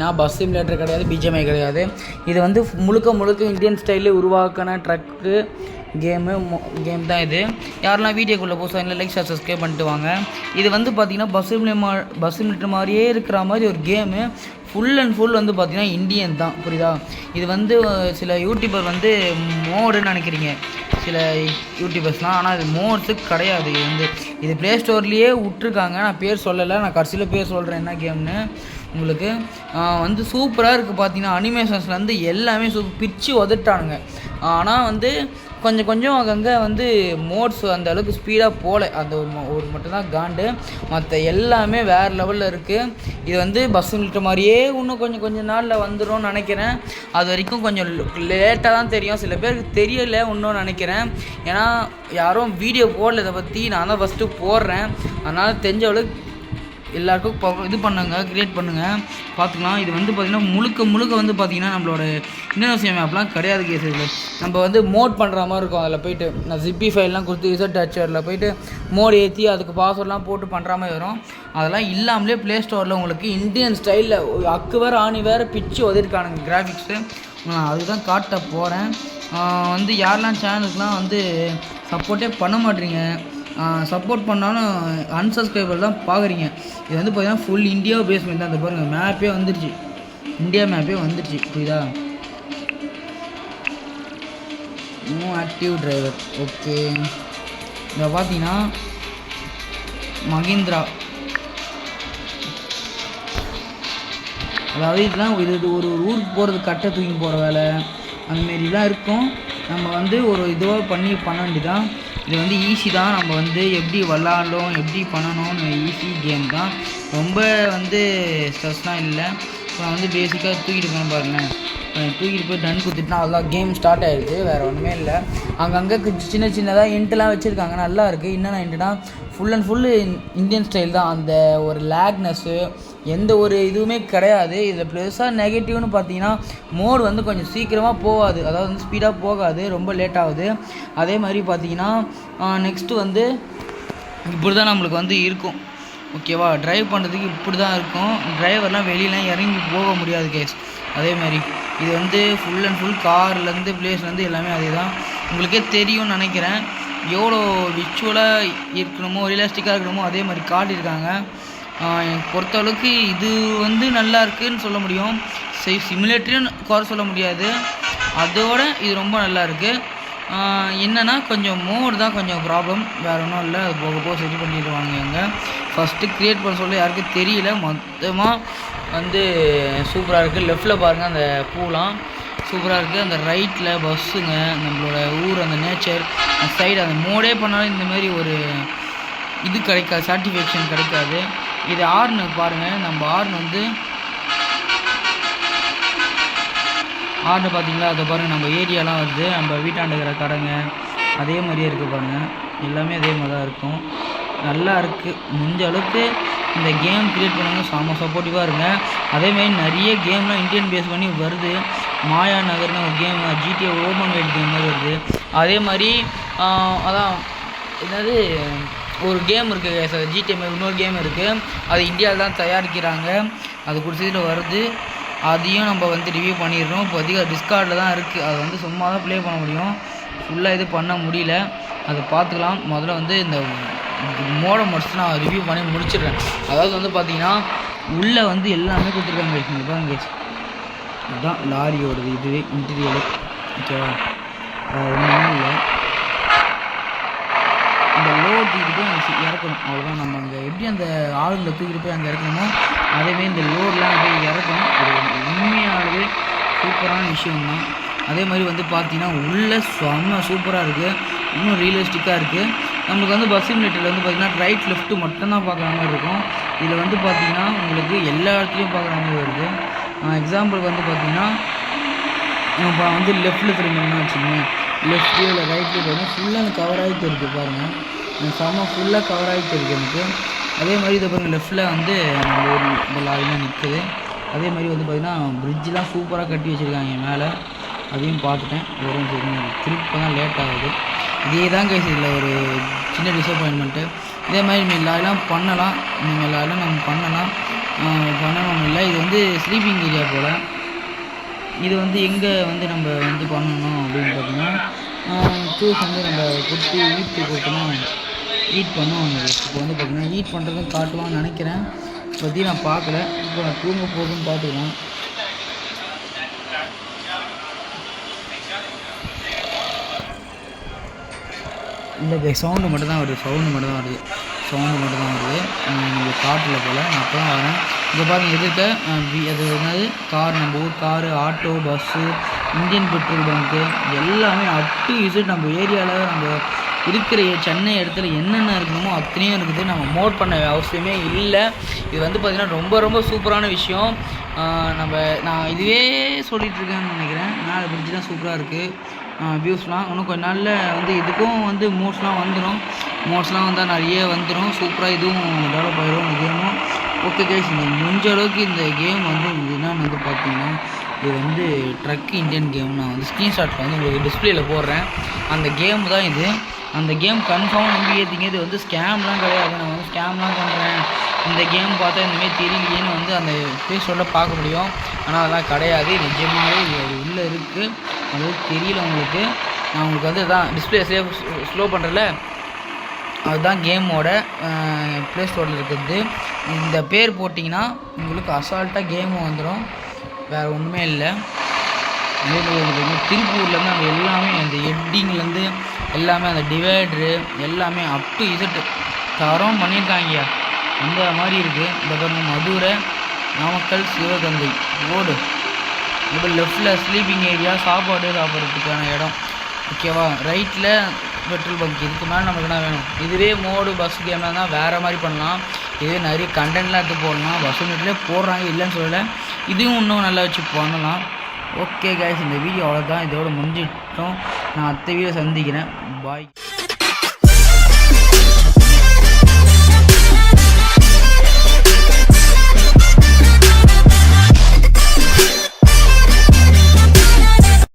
பார்த்தீங்கன்னா bus simulator கிடையாது, BGMI கிடையாது. இது வந்து முழுக்க இந்தியன் ஸ்டைலில் உருவாக்கின ட்ரக்கு கேம் தான் இது. யாரெல்லாம் வீடியோக்குள்ளே போஸ்ட் இல்லை லைக் சப்ஸ்கிரைப் பண்ணிட்டு வாங்க. இது வந்து பார்த்திங்கன்னா பஸ் சிமுலேட்டர் மாதிரியே இருக்கிற மாதிரி ஒரு கேமு. ஃபுல் அண்ட் ஃபுல் வந்து பார்த்திங்கன்னா இந்தியன் தான், புரியுதா? இது வந்து சில யூடியூபர் வந்து மோடுன்னு நினைக்கிறீங்க சில யூடியூபர்ஸ்லாம், ஆனால் இது மோட்ஸுக்கு கிடையாது. இது ப்ளே ஸ்டோர்லேயே விட்ருக்காங்க. நான் பேர் சொல்லலை, நான் கடைசியில் பேர் சொல்கிறேன் என்ன கேம்னு உங்களுக்கு. வந்து சூப்பராக இருக்குது. பார்த்தீங்கன்னா அனிமேஷன்ஸ்லேருந்து எல்லாமே பிச்சு உதட்டானுங்க. ஆனால் வந்து கொஞ்சம் அங்கங்கே வந்து மோட்ஸ் அந்த அளவுக்கு ஸ்பீடாக போகல. அந்த ஒரு மட்டும்தான் காண்டு, மற்ற எல்லாமே வேறு லெவலில் இருக்குது. இது வந்து பஸ் சிமுலேட்டர் மாதிரியே இன்னும் கொஞ்சம் நாளில் வந்துடும் நினைக்கிறேன். அது வரைக்கும் கொஞ்சம் லேட்டாக தான் தெரியும், சில பேருக்கு தெரியலை இன்னும் நினைக்கிறேன். ஏன்னா யாரும் வீடியோ போடல இதை பற்றி, நான் தான் ஃபஸ்ட்டு போடுறேன். அதனால் தெரிஞ்ச அளவுக்கு எல்லாருக்கும் இது பண்ணுங்க, க்ரியேட் பண்ணுங்கள், பார்த்துக்கலாம். இது வந்து பார்த்திங்கன்னா முழுக்க வந்து பார்த்திங்கன்னா நம்மளோட இந்தோனேசியா மேப்லாம் கிடையாது கேஸ். இதில் நம்ம வந்து மோட் பண்ணுற மாதிரி இருக்கும். அதில் போய்ட்டு நான் ஜிப்பி ஃபைல்லாம் கொடுத்து இசட் டச்சரில் போய்ட்டு மோட் ஏற்றி அதுக்கு பாஸ்வேர்ட்லாம் போட்டு பண்ணுற மாதிரி வரும். அதெல்லாம் இல்லாமலே ப்ளே ஸ்டோரில் உங்களுக்கு இந்தியன் ஸ்டைலில் அக்கு வேறு ஆணி வேறு பிச்சு உதறிருக்கானுங்க கிராஃபிக்ஸு. அதுதான் காட்ட போகிறேன். வந்து யாரெல்லாம் சேனலுக்குலாம் வந்து சப்போர்ட்டே பண்ண மாட்டேறீங்க, சப்போர்ட் பண்ணாலும் அன்சப்ஸ்கிரைபர் தான் பார்க்குறீங்க. இது வந்து பார்த்தீங்கன்னா ஃபுல் இந்தியாவை பேஸ் பண்ணி தான். அந்த பாருங்கள் மேப்பே வந்துடுச்சு, இந்தியா மேப்பே வந்துடுச்சு, புரியுதா? No active driver. ஓகே, இதை பார்த்தீங்கன்னா மஹிந்திரா, அதாவது இதெல்லாம் இது ஒரு ஊருக்கு போகிறது கட்டை தூக்கி போகிற வேலை அந்தமாரிலாம் இருக்கும். நம்ம வந்து ஒரு இதுவாக பண்ண வேண்டியதான். இது வந்து ஈஸி தான். நம்ம வந்து எப்படி விளாட்ணும் எப்படி பண்ணணும்னு ஈஸி கேம் தான். ரொம்ப வந்து ஸ்ட்ரெஸ்லாம் இல்லை. இப்போ நான் வந்து பேசிக்காக தூக்கிட்டு போனேன் பாருங்கள், தூக்கிட்டு போய் டன் குத்திட்டுனா அதெல்லாம் கேம் ஸ்டார்ட் ஆகிடுது. வேறு ஒன்றுமே இல்லை. அங்கங்கே சின்னதாக இன்ட்டுலாம் வச்சுருக்காங்க, நல்லா இருக்குது. என்னென்ன இன்ட்டுனா full and full Indian style தான். அந்த ஒரு லேக்னஸ்ஸு எந்த ஒரு இதுவுமே கிடையாது. இதில் ப்ளஸ்ஸாக நெகட்டிவ்னு பார்த்தீங்கன்னா மோடு வந்து கொஞ்சம் சீக்கிரமாக போகாது, அதாவது வந்து ஸ்பீடாக போகாது, ரொம்ப லேட் ஆகுது. அதே மாதிரி பார்த்தீங்கன்னா நெக்ஸ்ட்டு வந்து இப்படி தான் நம்மளுக்கு வந்து இருக்கும், ஓகேவா? ட்ரைவ் பண்ணுறதுக்கு இப்படி தான் இருக்கும். டிரைவர்லாம் வெளியெலாம் இறங்கி போக முடியாது கேஸ். அதே மாதிரி இது வந்து ஃபுல் அண்ட் ஃபுல் கார்லேருந்து பிளேஸ்லேருந்து எல்லாமே அதே தான். உங்களுக்கே தெரியும்னு நினைக்கிறேன். எவ்வளோ விஷுவலாக இருக்கணுமோ ரியலிஸ்டிக்காக இருக்கணுமோ அதே மாதிரி காட்டியிருக்காங்க. எனக்கு பொறுத்தளவுக்கு இது வந்து நல்லா இருக்குதுன்னு சொல்ல முடியும். சிமுலேட்டரும் குறை சொல்ல முடியாது. அதோட இது ரொம்ப நல்லா இருக்குது. என்னென்னா கொஞ்சம் மோடு தான் கொஞ்சம் ப்ராப்ளம், வேறு ஒன்றும் இல்லை. அது போக சரி பண்ணிடுவாங்க. எங்கே ஃபஸ்ட்டு க்ரியேட் பண்ண சொல்ல யாருக்கும் தெரியல. மொத்தமாக வந்து சூப்பராக இருக்குது. லெஃப்டில் பாருங்கள் அந்த பூலாம் சூப்பராக இருக்குது. அந்த ரைட்டில் பஸ்ஸுங்க, நம்மளோட ஊர், அந்த நேச்சர், அந்த சைடு அந்த மோடே பண்ணாலும் இந்தமாரி ஒரு இது கிடைக்காது, சாட்டிஸ்ஃபேக்ஷன் கிடைக்காது. இது ஆர்னு பாருங்கள், நம்ம ஆர்னு வந்து ஆர்னு பார்த்தீங்களா? அதை பாருங்கள், நம்ம ஏரியாலாம் வருது, நம்ம வீட்டாண்ட இருக்கிற கடைங்க அதே மாதிரியே இருக்குது பாருங்கள். எல்லாமே அதே மாதிரி தான் இருக்கும். நல்லா இருக்குது. முடிஞ்ச அளவுக்கு இந்த கேம் க்ரியேட் பண்ணுங்க, செம்ம சப்போர்ட்டிவாக இருங்க. அதேமாதிரி நிறைய கேம்லாம் இந்தியன் பேஸ் பண்ணி வருது. மாயா நகர்னு ஒரு game, GTA open world game மாதிரி வருது. அதே மாதிரி அதான் என்னது ஒரு கேம் இருக்குது ஜிடிஏ மாதிரி இன்னொரு கேம் இருக்குது. அது இந்தியாவில் தான் தயாரிக்கிறாங்க. அது குடிசையில் வருது. அதையும் நம்ம வந்து ரிவ்யூ பண்ணிடுறோம். இப்போ அதிக டிஸ்கார்டில் தான் இருக்குது. அது வந்து சும்மா தான் ப்ளே பண்ண முடியும், ஃபுல்லாக இது பண்ண முடியல. அதை பார்த்துக்கலாம். முதல்ல வந்து இந்த மோடை முடிச்சு நான் ரிவ்யூ பண்ணி முடிச்சிடுறேன். அதாவது வந்து பார்த்திங்கன்னா உள்ளே வந்து எல்லாமே கொடுத்துருக்காங்க. இங்கே பாருங்க, இதுதான் லாரியோடது, இதுவே இன்டீரியரு, ஓகேவா? ஒன்றுமே இல்லை. இந்த லோட் தூக்கிட்டு அங்கே இறக்கணும், அவ்வளோதான். நம்ம அங்கே எப்படி அந்த ஆளுங்களை தூக்கிட்டு போய் அங்கே இறக்கணுமோ அதேமாதிரி இந்த லோடெலாம் போய் இறக்கணும். ஒரு உண்மையாகவே சூப்பரான விஷயம்தான். அதே மாதிரி வந்து பார்த்திங்கன்னா உள்ளே செம்ம சூப்பராக இருக்குது, இன்னும் ரியலிஸ்டிக்காக இருக்குது. நம்மளுக்கு வந்து பஸ் சிமுலேட்டரில் வந்து பார்த்திங்கன்னா ரைட் லெஃப்ட்டு மட்டும்தான் பார்க்குற மாதிரி இருக்கும். இதில் வந்து பார்த்திங்கன்னா உங்களுக்கு எல்லா இடத்துலையும் பார்க்குற மாதிரி வருது. எக்ஸாம்பிளுக்கு வந்து பார்த்திங்கன்னா இப்போ வந்து லெஃப்ட்டில் திரும்பினா வச்சுக்கோங்க, லெஃப்ட்லேயோ இல்லை ரைட்லேயோ பார்த்தீங்கன்னா ஃபுல்லாக எனக்கு கவர் ஆகிட்டு இருக்குது பாருங்கள். செம்ம ஃபுல்லாக கவர் ஆகிட்டு இருக்குது எனக்கு. அதே மாதிரி இதை பாருங்கள், லெஃப்ட்டில் வந்து நம்ம ஒரு இந்த லாரிலாம் நிற்குது. அதே மாதிரி வந்து பார்த்திங்கன்னா பிரிட்ஜெலாம் சூப்பராக கட்டி வச்சுருக்காங்க மேலே, அதையும் பார்த்துட்டேன். வெறும் திருப்பி தான் லேட் ஆகுது. இதே தான் கேஸ் இதில் ஒரு சின்ன டிசப்பாயின்மெண்ட்டு. இதே மாதிரி லாரிலாம் பண்ணலாம், இனிமேல் லாரிலாம் நம்ம பண்ணலாம். பண்ணணும் இல்லை. இது வந்து ஸ்லீப்பிங் ஏரியா போல். இது வந்து எங்கே வந்து நம்ம வந்து பண்ணணும் அப்படின்னு பார்த்தீங்கன்னா சூஸ் வந்து நம்ம கொடுத்து கொடுத்தோம்னா ஈட் பண்ணுவாங்க. இப்போ வந்து பார்த்திங்கன்னா ஈட் பண்ணுறதும் காட்டுவான்னு நினைக்கிறேன். பற்றி நான் பார்க்கல. இப்போ நான் தூங்க போகுதுன்னு பார்த்துக்கலாம். இல்லை சவுண்டு மட்டும் தான் வருது. நீங்கள் காட்டில் போல். நான் அப்போ தான் வரேன். இங்கே பாருங்கள் எதிர்க்க அது என்னது கார், நம்ம ஊர் car, auto, bus, Indian petrol bunk எல்லாமே அப் டு இசட் நம்ம ஏரியாவில் நம்ம இருக்கிற சென்னை இடத்துல என்னென்ன இருக்கணுமோ அத்தனையும் இருக்குது. நம்ம மோட் பண்ண அவசியமே இல்லை. இது வந்து பார்த்திங்கன்னா ரொம்ப ரொம்ப சூப்பரான விஷயம். நான் இதுவே சொல்லிகிட்ருக்கேன்னு நினைக்கிறேன். மேலே பிரிட்ஜெலாம் சூப்பராக இருக்குது. வியூஸ்லாம் இன்னும் கொஞ்ச நாளில் வந்து இதுக்கும் வந்து மோட்ஸ்லாம் வந்துடும். மோட்ஸ்லாம் வந்தால் நிறைய வந்துடும். சூப்பராக இதுவும் டெவலப் ஆகிடும் இந்த கேமும். ஓகே கைஸ், இந்த முடிஞ்ச அளவுக்கு இந்த கேம் வந்து என்னென்னு வந்து பார்த்தீங்கன்னா இது வந்து ட்ரக் இண்டியன் கேம். நான் வந்து ஸ்க்ரீன்ஷாட்டில் வந்து உங்களுக்கு டிஸ்பிளேயில் போடுறேன். அந்த கேம் தான் இது. அந்த கேம் கன்ஃபார்மாக நம்பி ஏற்றிங்க. இது வந்து ஸ்கேம்லாம் கிடையாது. நான் வந்து ஸ்கேம்லாம் பண்ணுறேன் இந்த கேம் பார்த்தா இந்தமாரி தெரியலையேன்னு வந்து அந்த பேஸோட பார்க்க முடியும். ஆனால் அதெல்லாம் கிடையாது. நிஜமாகவே அது உள்ளே இருக்குது. அது தெரியல உங்களுக்கு. நான் உங்களுக்கு வந்து தான் டிஸ்பிளே ஸ்லோ பண்ணுறல அதுதான் கேமோட ப்ளே ஸ்டோரில் இருக்குது. இந்த பேர் போட்டிங்கன்னா உங்களுக்கு அசால்ட்டாக கேமும் வந்துடும். வேறு ஒன்றுமே இல்லை. திருப்பூர்லேருந்து அந்த எல்லாமே அந்த எட்டிங்லேருந்து எல்லாமே அந்த டிவைட்ரு எல்லாமே அப் டு இசட் தரம் பண்ணியிருக்காங்க. அந்த மாதிரி இருக்குது. இந்த பாருங்கள் மதுரை, நாமக்கல், சிவகங்கை ரோடு. இப்போ லெஃப்டில் ஸ்லீப்பிங் ஏரியா, சாப்பாடுறதுக்கான இடம். ஓகேவா? ரைட்டில் பெட்ரோல் பங்க். இதுக்கு மேலே நமக்கு என்ன வேணும்? இதுவே மோடு பஸ் கேம்லாம் தான் வேறு மாதிரி பண்ணலாம். இதுவே நிறைய கண்டென்ட்லாம் எடுத்து போடலாம். பஸ் மீட்லேயே போடுறாங்க, இல்லைன்னு சொல்லலை. இதுவும் இன்னும் நல்லா வச்சு பண்ணலாம். ஓகே கைஸ், இந்த வீடியோ அவ்வளோதான். இதோட முடிஞ்சிட்டோம். நான் அடுத்த வீடியோ சந்திக்கிறேன். பாய்.